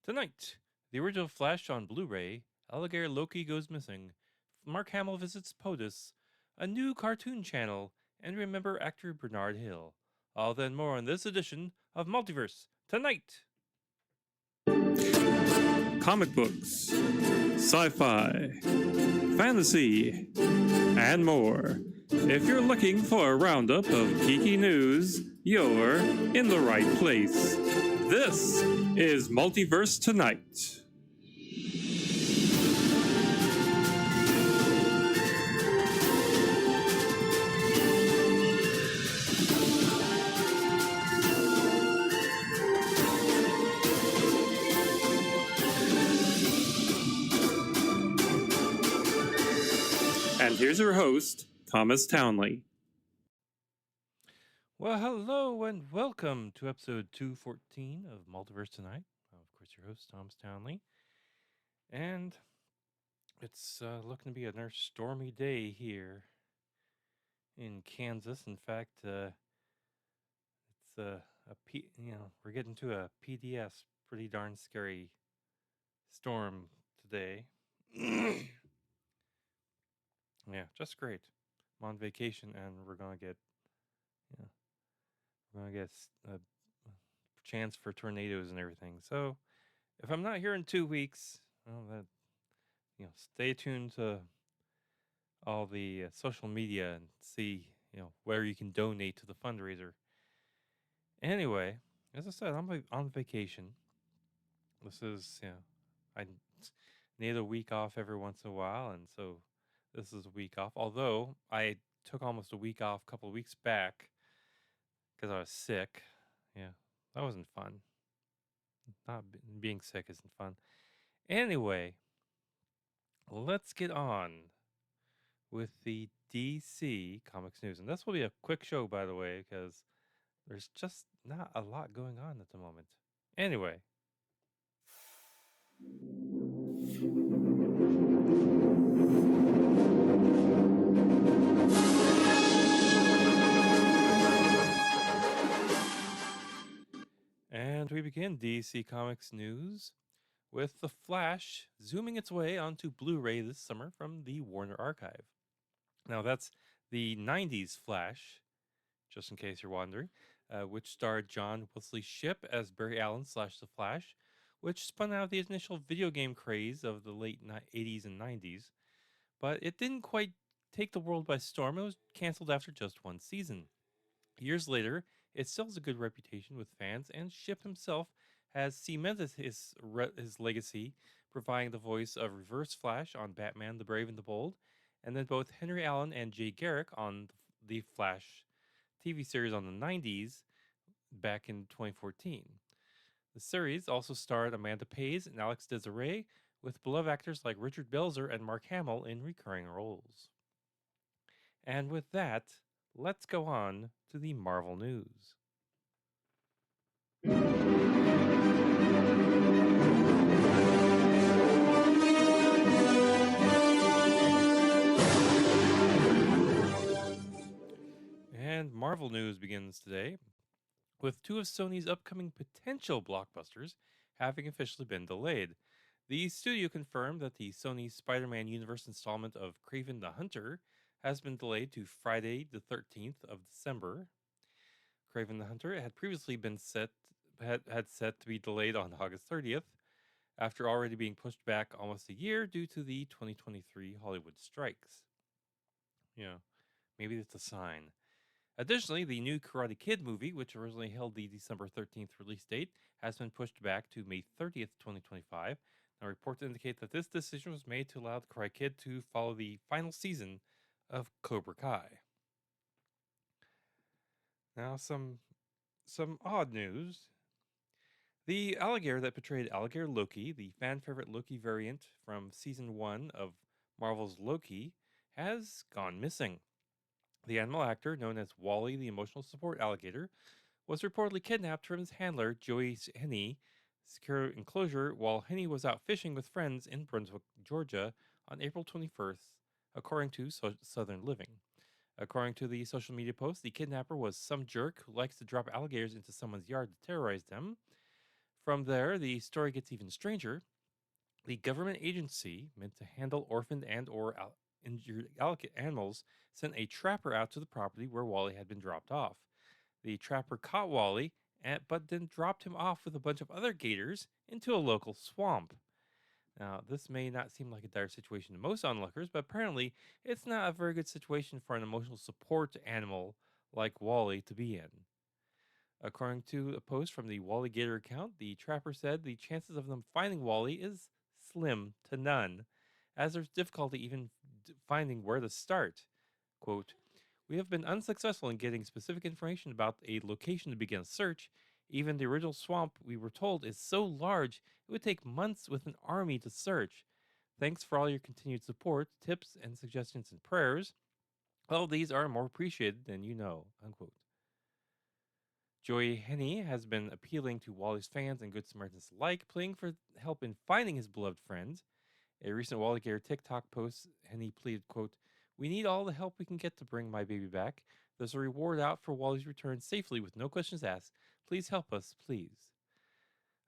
Tonight, the original Flash on Blu-ray, Alligator Loki goes missing, Mark Hamill visits POTUS, a new cartoon channel, and remember actor Bernard Hill. All that and more in this edition of Multiverse Tonight. Comic books, sci-fi, fantasy, and more. If you're looking for a roundup of geeky news, you're in the right place. This is Multiverse Tonight. And here's your host, Thomas Townley. Well, hello and welcome to episode 214 of Multiverse Tonight. Of course, your host, Thomas Townley. And it's looking to be another stormy day here in Kansas. In fact, it's we're getting to a PDS, pretty darn scary storm today. Yeah, just great. I'm on vacation and we're gonna get a chance for tornadoes and everything. So if I'm not here in 2 weeks, well, stay tuned to all the social media and see where you can donate to the fundraiser. Anyway, as I said, I'm on vacation. This is I need a week off every once in a while, and so this is a week off. Although I took almost a week off a couple of weeks back because I was sick. Yeah, that wasn't fun. Being sick isn't fun. Anyway, let's get on with the DC Comics news. And this will be a quick show, by the way, because there's just not a lot going on at the moment. Anyway. And we begin DC Comics news with The Flash zooming its way onto Blu-ray this summer from the Warner Archive. Now, that's the 90s Flash, just in case you're wondering, which starred John Wesley Shipp as Barry Allen / The Flash, which spun out of the initial video game craze of the late 80s and 90s. But it didn't quite take the world by storm. It was canceled after just one season. Years later, it still has a good reputation with fans, and Shipp himself has cemented his legacy, providing the voice of Reverse Flash on Batman the Brave and the Bold, and then both Henry Allen and Jay Garrick on the Flash TV series on the 90s back in 2014. The series also starred Amanda Pays and Alex Desiree, with beloved actors like Richard Belzer and Mark Hamill in recurring roles. And with that, let's go on to the Marvel news. And Marvel news begins today with two of Sony's upcoming potential blockbusters having officially been delayed. The studio confirmed that the Sony Spider-Man Universe installment of Kraven the Hunter has been delayed to Friday the 13th of December. Kraven the Hunter had previously been set to be delayed on August 30th, after already being pushed back almost a year due to the 2023 Hollywood strikes. Maybe it's a sign. Additionally, the new Karate Kid movie, which originally held the December 13th release date, has been pushed back to May 30th, 2025. Now, reports indicate that this decision was made to allow the Karate Kid to follow the final season of Cobra Kai. Now, some odd news. The alligator that portrayed Alligator Loki, the fan-favorite Loki variant from Season 1 of Marvel's Loki, has gone missing. The animal actor, known as Wally the emotional support alligator, was reportedly kidnapped from his handler, Joey Henney, secure enclosure while Henney was out fishing with friends in Brunswick, Georgia on April 21st, according to Southern Living. According to the social media post, the kidnapper was some jerk who likes to drop alligators into someone's yard to terrorize them. From there, the story gets even stranger. The government agency meant to handle orphaned and or injured animals sent a trapper out to the property where Wally had been dropped off. The trapper caught Wally, but then dropped him off with a bunch of other gators into a local swamp. Now, this may not seem like a dire situation to most onlookers, but apparently it's not a very good situation for an emotional support animal like Wally to be in. According to a post from the Wally Gator account, the trapper said the chances of them finding Wally is slim to none, as there's difficulty even finding where to start. Quote, "We have been unsuccessful in getting specific information about a location to begin a search. Even the original swamp, we were told, is so large it would take months with an army to search. Thanks for all your continued support, tips, and suggestions and prayers. All of these are more appreciated than you know." Unquote. Joey Henney has been appealing to Wally's fans and Good Samaritans alike, pleading for help in finding his beloved friends. A recent Wally Gator TikTok post, Henney pleaded, quote, "We need all the help we can get to bring my baby back. There's a reward out for Wally's return safely with no questions asked. Please help us, please."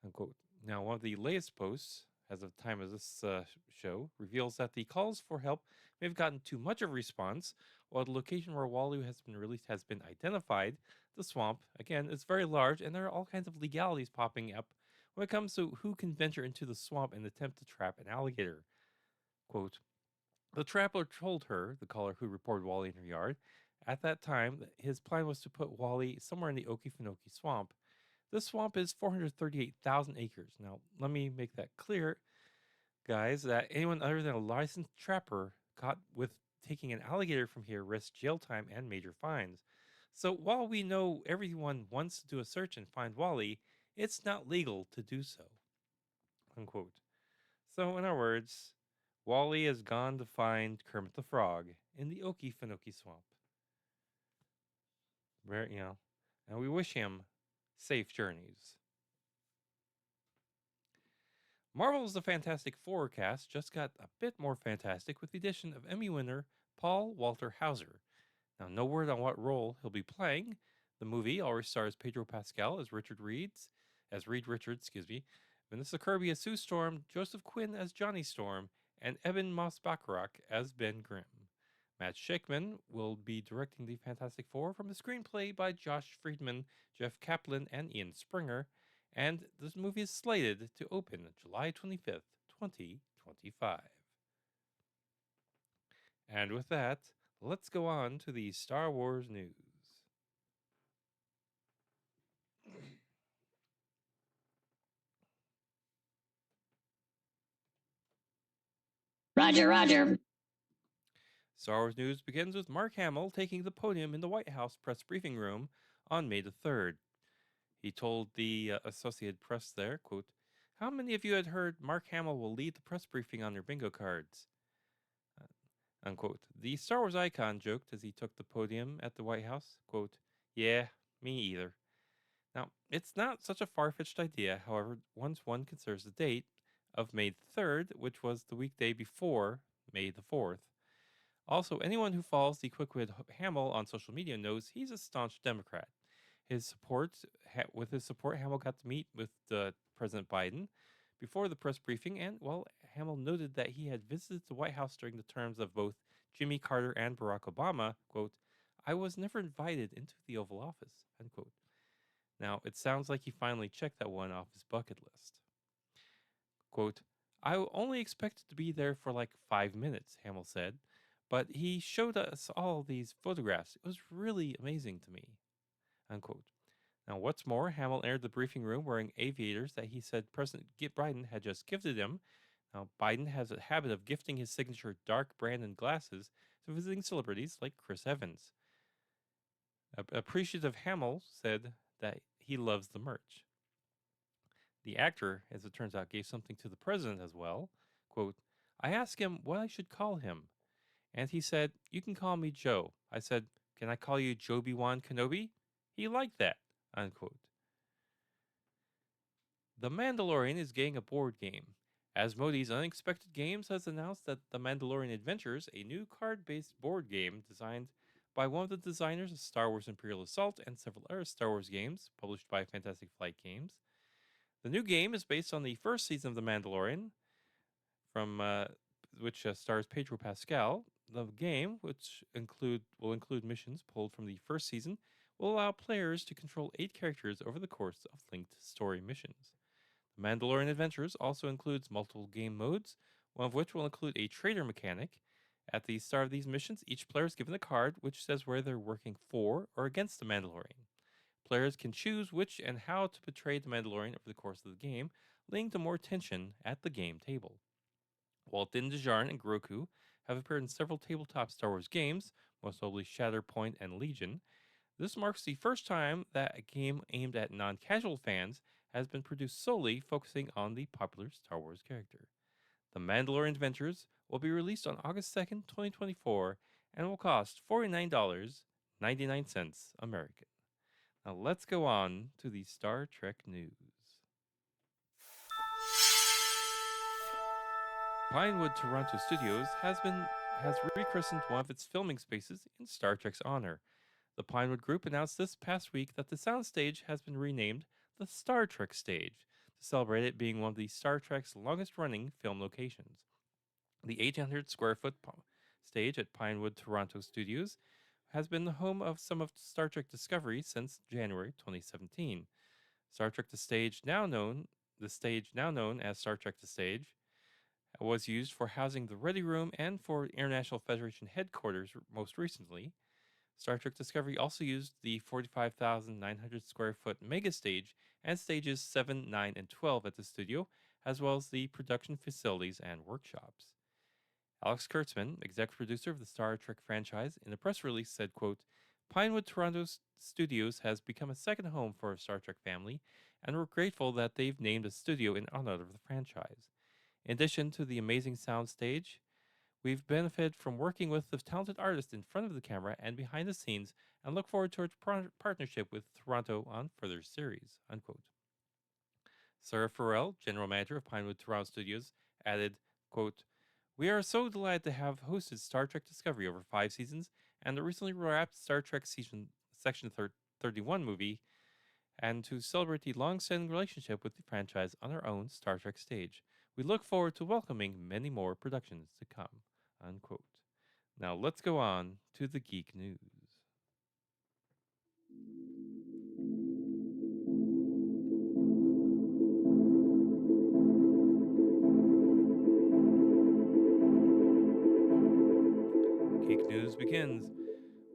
Unquote. Now, one of the latest posts, as of the time of this show, reveals that the calls for help may have gotten too much of a response. While the location where Wally has been released has been identified, the swamp, again, is very large, and there are all kinds of legalities popping up when it comes to who can venture into the swamp and attempt to trap an alligator. Quote, "The trapper told her," the caller who reported Wally in her yard, "at that time his plan was to put Wally somewhere in the Okefenokee swamp. This swamp is 438,000 acres. Now, let me make that clear, guys, that anyone other than a licensed trapper caught with taking an alligator from here risks jail time and major fines. So while we know everyone wants to do a search and find Wally, it's not legal to do so." Unquote. So, in other words, Wally has gone to find Kermit the Frog in the Okefenokee swamp. Very, and we wish him safe journeys. Marvel's The Fantastic Four cast just got a bit more fantastic with the addition of Emmy winner Paul Walter Hauser. Now, no word on what role he'll be playing. The movie already stars Pedro Pascal as Reed Richards, Vanessa Kirby as Sue Storm, Joseph Quinn as Johnny Storm, and Eben Moss-Bachrach as Ben Grimm. Matt Shackman will be directing the Fantastic Four from a screenplay by Josh Friedman, Jeff Kaplan, and Ian Springer, and this movie is slated to open July 25th, 2025. And with that, let's go on to the Star Wars news. Roger, Roger. Star Wars news begins with Mark Hamill taking the podium in the White House press briefing room on May the 3rd. He told the Associated Press there, quote, "How many of you had heard Mark Hamill will lead the press briefing on your bingo cards?" Unquote. The Star Wars icon joked as he took the podium at the White House, quote, "Yeah, me either." Now, it's not such a far-fetched idea, however, once one considers the date of May the 3rd, which was the weekday before May the 4th. Also, anyone who follows the quick-witted Hamill on social media knows he's a staunch Democrat. With his support, Hamill got to meet with President Biden before the press briefing, and, well, Hamill noted that he had visited the White House during the terms of both Jimmy Carter and Barack Obama, quote, "I was never invited into the Oval Office," unquote. Now, it sounds like he finally checked that one off his bucket list. Quote, "I only expected to be there for like 5 minutes," Hamill said, "but he showed us all these photographs. It was really amazing to me," unquote. Now, what's more, Hamill entered the briefing room wearing aviators that he said President Biden had just gifted him. Now, Biden has a habit of gifting his signature dark Brandon glasses to visiting celebrities like Chris Evans. Appreciative Hamill said that he loves the merch. The actor, as it turns out, gave something to the president as well. Quote, "I asked him what I should call him, and he said, 'You can call me Joe.' I said, 'Can I call you Joby-Wan Kenobi?' He liked that," unquote. The Mandalorian is getting a board game. Asmodee's Unexpected Games has announced that The Mandalorian Adventures, a new card-based board game designed by one of the designers of Star Wars Imperial Assault and several other Star Wars games, published by Fantastic Flight Games. The new game is based on the first season of The Mandalorian, from which stars Pedro Pascal. The game, which will include missions pulled from the first season, will allow players to control 8 characters over the course of linked story missions. The Mandalorian Adventures also includes multiple game modes, one of which will include a trader mechanic. At the start of these missions, each player is given a card which says where they're working for or against the Mandalorian. Players can choose which and how to betray the Mandalorian over the course of the game, leading to more tension at the game table. While Din Djarin and Grogu have appeared in several tabletop Star Wars games, most notably Shatterpoint and Legion, this marks the first time that a game aimed at non-casual fans has been produced solely focusing on the popular Star Wars character. The Mandalorian Adventures will be released on August 2nd, 2024, and will cost $49.99 American. Now let's go on to the Star Trek news. Pinewood Toronto Studios has rechristened one of its filming spaces in Star Trek's honor. The Pinewood Group announced this past week that the soundstage has been renamed the Star Trek Stage to celebrate it being one of the Star Trek's longest-running film locations. The 800 square foot stage at Pinewood Toronto Studios has been the home of some of Star Trek Discovery since January 2017. Star Trek the stage now known as Star Trek the Stage, was used for housing the Ready Room and for International Federation headquarters most recently. Star Trek Discovery also used the 45,900 square foot mega stage and stages 7, 9, and 12 at the studio, as well as the production facilities and workshops. Alex Kurtzman, executive producer of the Star Trek franchise, in a press release said, quote, Pinewood Toronto Studios has become a second home for our Star Trek family, and we're grateful that they've named a studio in honor of the franchise. In addition to the amazing sound stage, we've benefited from working with the talented artists in front of the camera and behind the scenes, and look forward to our partnership with Toronto on further series, unquote. Sarah Farrell, general manager of Pinewood Toronto Studios, added, quote, we are so delighted to have hosted Star Trek Discovery over 5 seasons and the recently wrapped Star Trek Section 31 movie, and to celebrate the long-standing relationship with the franchise on our own Star Trek stage. We look forward to welcoming many more productions to come, unquote. Now let's go on to the geek news. Geek news begins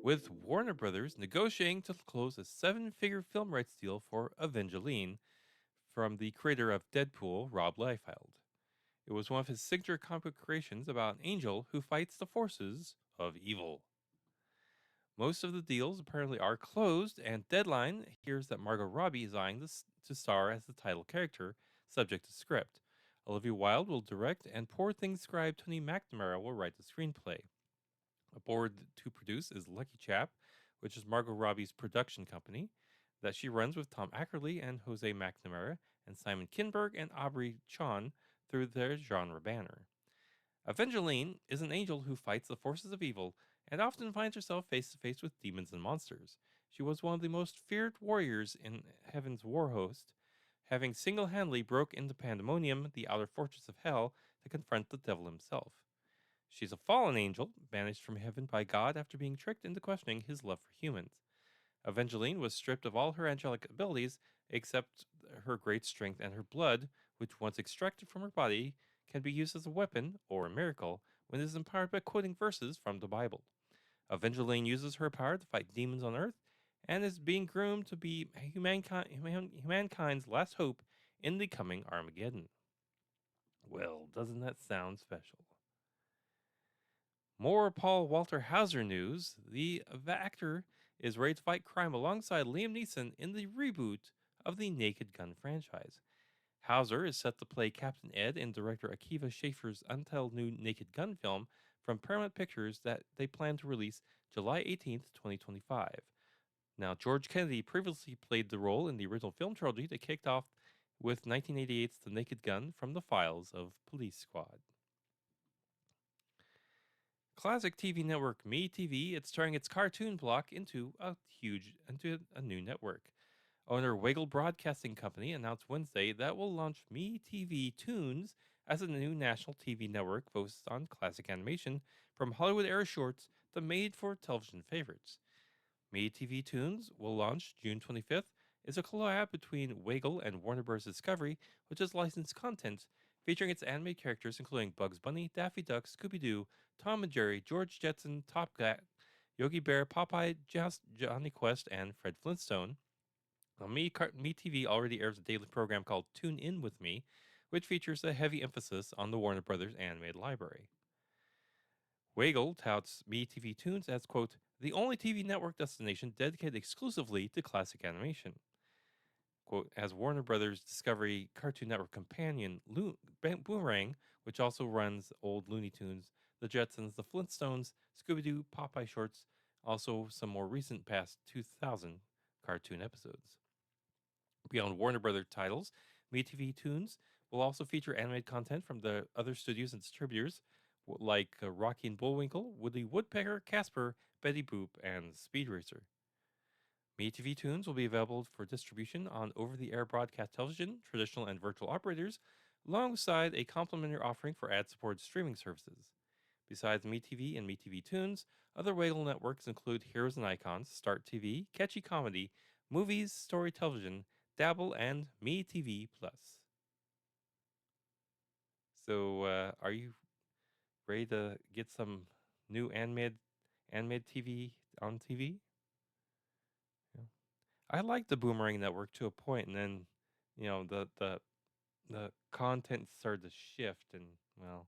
with Warner Brothers negotiating to close a 7-figure film rights deal for Evangeline from the creator of Deadpool, Rob Liefeld. It was one of his signature comic book creations about an angel who fights the forces of evil. Most of the deals apparently are closed, and Deadline hears that Margot Robbie is eyeing to star as the title character, subject to script. Olivia Wilde will direct, and Poor Things scribe Tony McNamara will write the screenplay. Aboard to produce is Lucky Chap, which is Margot Robbie's production company, that she runs with Tom Ackerley and Jose McNamara, and Simon Kinberg and Aubrey Chon through their genre banner. Evangeline is an angel who fights the forces of evil and often finds herself face to face with demons and monsters. She was one of the most feared warriors in Heaven's war host, having single-handedly broke into Pandemonium, the outer fortress of hell, to confront the devil himself. She's a fallen angel, banished from heaven by God after being tricked into questioning his love for humans. Evangeline was stripped of all her angelic abilities except her great strength and her blood, which once extracted from her body can be used as a weapon or a miracle when it is empowered by quoting verses from the Bible. Evangeline uses her power to fight demons on Earth and is being groomed to be humankind's last hope in the coming Armageddon. Well, doesn't that sound special? More Paul Walter Hauser news. The actor is ready to fight crime alongside Liam Neeson in the reboot of the Naked Gun franchise. Hauser is set to play Captain Ed in director Akiva Schaffer's untitled new Naked Gun film from Paramount Pictures that they plan to release July 18th, 2025. Now, George Kennedy previously played the role in the original film trilogy that kicked off with 1988's The Naked Gun from the files of Police Squad. Classic TV network MeTV, it's turning its cartoon block into a new network. Owner Wiggle Broadcasting Company announced Wednesday that will launch MeTV Toons as a new national TV network focused on classic animation, from Hollywood era shorts to made for television favorites. MeTV Toons will launch June 25th. Is a collab between Wiggle and Warner Bros. Discovery, which has licensed content featuring its animated characters including Bugs Bunny, Daffy Duck, Scooby Doo, Tom and Jerry, George Jetson, Top Gat, Yogi Bear, Popeye, Johnny Quest, and Fred Flintstone. Now, MeTV already airs a daily program called Tune In With Me, which features a heavy emphasis on the Warner Brothers animated library. Wagel touts MeTV Toons as, quote, the only TV network destination dedicated exclusively to classic animation. Quote, as Warner Brothers Discovery Cartoon Network companion Boomerang, which also runs old Looney Tunes, the Jetsons, the Flintstones, Scooby-Doo, Popeye shorts, also some more recent past 2000 cartoon episodes. Beyond Warner Brothers titles, MeTV Toons will also feature animated content from the other studios and distributors like Rocky and Bullwinkle, Woody Woodpecker, Casper, Betty Boop, and Speed Racer. MeTV Toons will be available for distribution on over-the-air broadcast television, traditional and virtual operators, alongside a complimentary offering for ad-supported streaming services. Besides MeTV and MeTV Toons, other Waggle networks include Heroes and Icons, Start TV, Catchy Comedy, Movies, Story Television, Dabble, and MeTV Plus. So, are you ready to get some new animated TV on TV? Yeah. I like the Boomerang Network to a point, and then, the content started to shift, and well,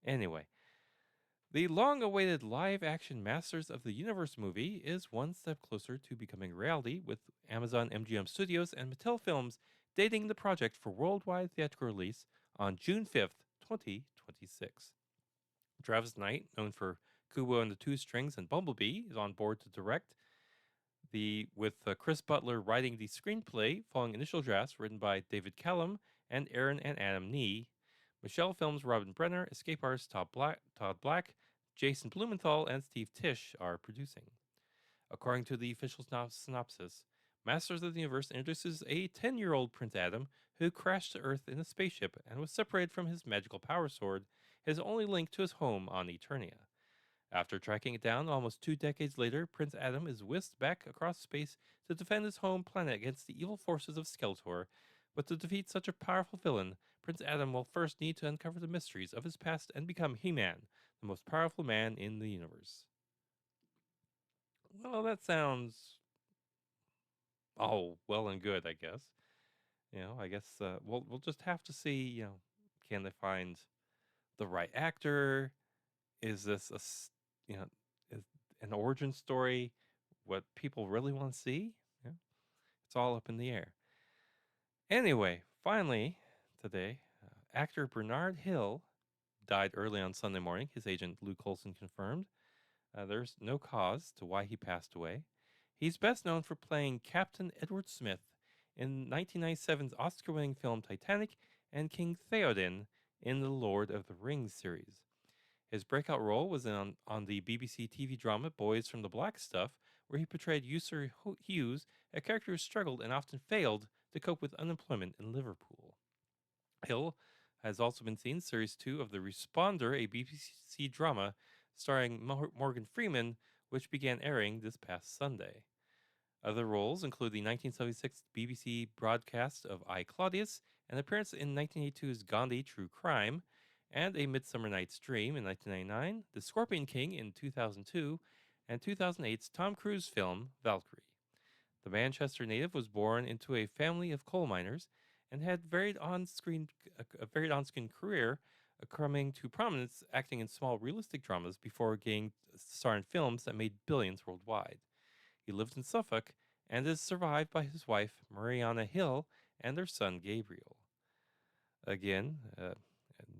anyway. The long-awaited live-action Masters of the Universe movie is one step closer to becoming reality, with Amazon MGM Studios and Mattel Films dating the project for worldwide theatrical release on June 5th, 2026. Travis Knight, known for Kubo and the Two Strings and Bumblebee, is on board to direct, with Chris Butler writing the screenplay following initial drafts written by David Callum and Aaron and Adam Nee. Michelle Films' Robin Brenner, escape artist Todd Black, Jason Blumenthal, and Steve Tisch are producing. According to the official synopsis, Masters of the Universe introduces a 10-year-old Prince Adam who crashed to Earth in a spaceship and was separated from his magical power sword, his only link to his home on Eternia. After tracking it down almost 2 decades later, Prince Adam is whisked back across space to defend his home planet against the evil forces of Skeletor. But to defeat such a powerful villain, Prince Adam will first need to uncover the mysteries of his past and become He-Man, the most powerful man in the universe. Well, that sounds all well and good, I guess. I guess we'll just have to see. Can they find the right actor? Is this is an origin story what people really want to see? Yeah, it's all up in the air. Anyway, finally, today, actor Bernard Hill died early on Sunday morning. His agent Lou Colson confirmed. There's no cause to why he passed away. He's best known for playing Captain Edward Smith in 1997's Oscar-winning film Titanic and King Theoden in the Lord of the Rings series. His breakout role was on the BBC TV drama Boys from the Black Stuff, where he portrayed User Hughes, a character who struggled and often failed to cope with unemployment in Liverpool. Hill has also been seen in Series 2 of The Responder, a BBC drama starring Morgan Freeman, which began airing this past Sunday. Other roles include the 1976 BBC broadcast of I, Claudius, an appearance in 1982's Gandhi True Crime, and A Midsummer Night's Dream in 1999, The Scorpion King in 2002, and 2008's Tom Cruise film Valkyrie. The Manchester native was born into a family of coal miners and had a varied on-screen career, coming to prominence acting in small realistic dramas before getting starred in films that made billions worldwide. He lives in Suffolk and is survived by his wife, Mariana Hill, and their son, Gabriel. Again,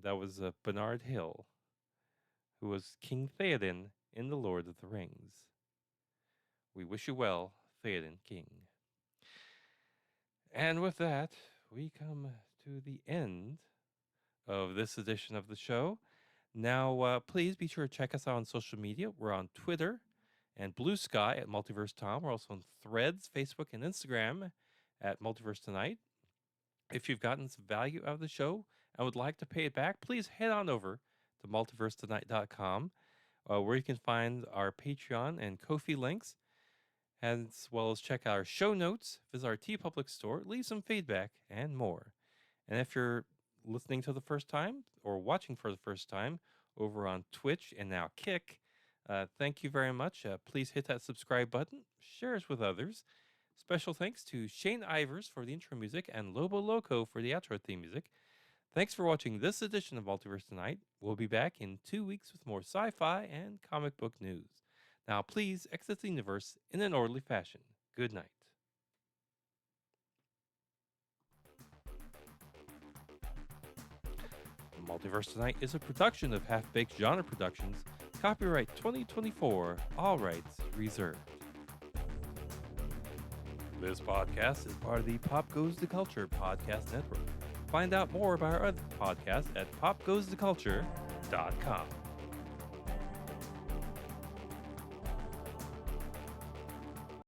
that was Bernard Hill, who was King Theoden in The Lord of the Rings. We wish you well, Theoden King. And with that, we come to the end of this edition of the show. Now, please be sure to check us out on social media. We're on Twitter and Blue Sky at Multiverse Tom. We're also on Threads, Facebook, and Instagram at Multiverse Tonight. If you've gotten some value out of the show and would like to pay it back, please head on over to multiversetonight.com, where you can find our Patreon and Ko-fi links, as well as check out our show notes, visit our TeePublic store, leave some feedback, and more. And if you're listening to the first time or watching for the first time over on Twitch and now Kick, thank you very much. Please hit that subscribe button, share us with others. Special thanks to Shane Ivers for the intro music and Lobo Loco for the outro theme music. Thanks for watching this edition of Multiverse Tonight. We'll be back in 2 weeks with more sci-fi and comic book news. Now, please exit the universe in an orderly fashion. Good night. Multiverse Tonight is a production of Half-Baked Genre Productions. Copyright 2024. All rights reserved. This podcast is part of the Pop Goes the Culture podcast network. Find out more about our other podcasts at popgoestheculture.com.